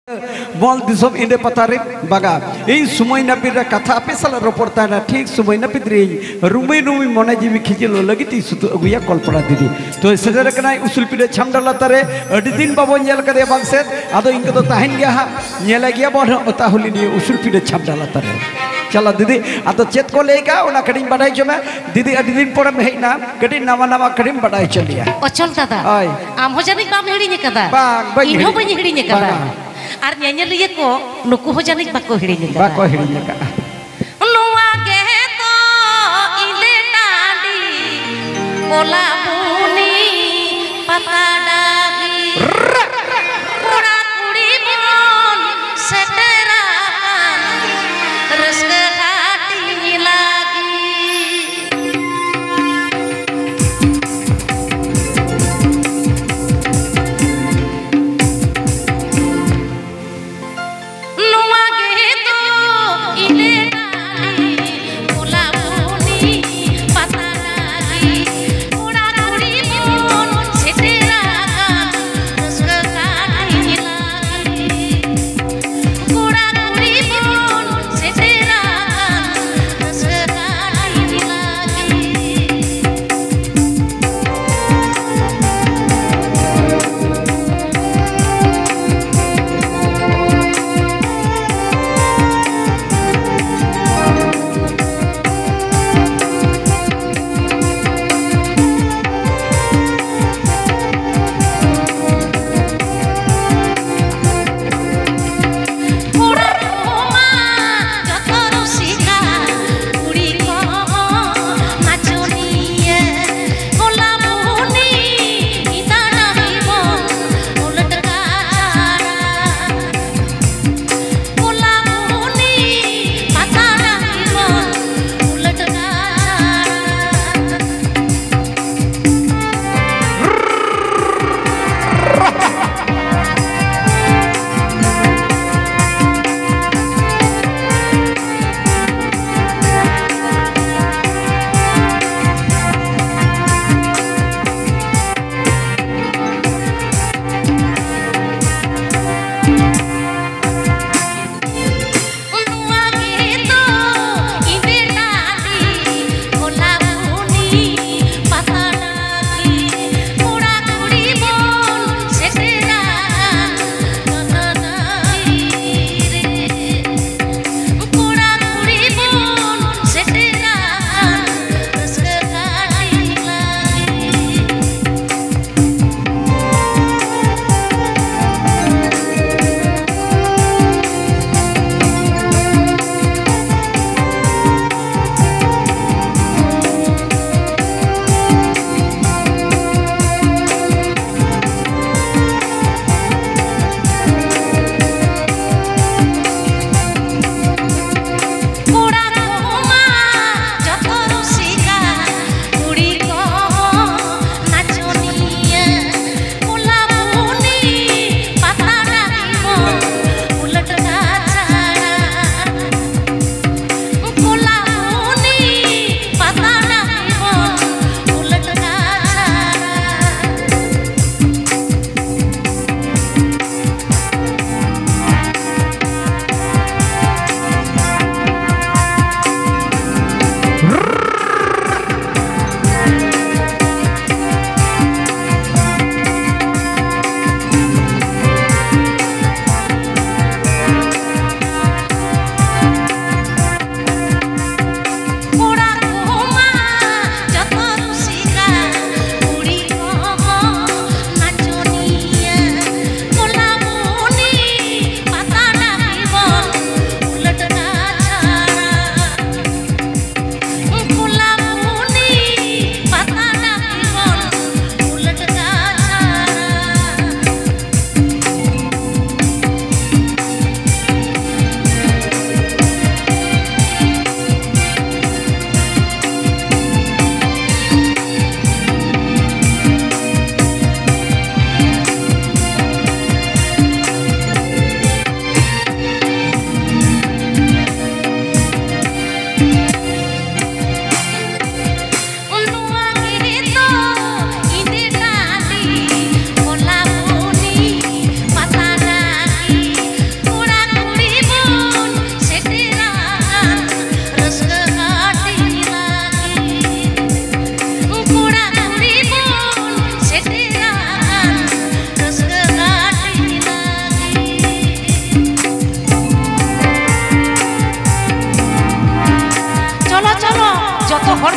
मल दिसम इंदे पतारे बागा समय नापिर कथा आपे साला रोपड़ता ठीक समय नापित रुमे रुमी मने जीवी खिचिलो लगी सुतु अगुया कल्पना दीदी तो सेजर कनाय उसुलपिरे छामडा लातारे अडी दिन बाबो नेल कदे बांगसेत आदो इनके तो ताहिन गया हा नेला गया बन ताहुली नि उसुलपिरे छामडा लातारे चला दीदी आतो चेत को लेगा ओना कडिन बडाई जमे दीदी अडी दिन पर हेना कडिन नामा नामा कडिन बडाई चलिया अचल दादा आम हो जानिक बाम हिड़िन कदा बांग इनो बनि हिड़िन कदा आर ᱧᱮᱧᱮᱞᱤᱭᱟᱹ को नुकु हो जानिक बाको हिड़िन कदा बाको हिड़िन कदा नुवा के तो इले टाडी कोला बुनी पता डागी कुड़ा कुड़ी बन सेटरा रसक घाटी लागी नुआ के तो इले डाली कोला बुनी पता डागी कुड़ा कुड़ी बन सेटरा रसक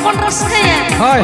बन रस्कया হয়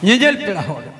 Nyejel pela hor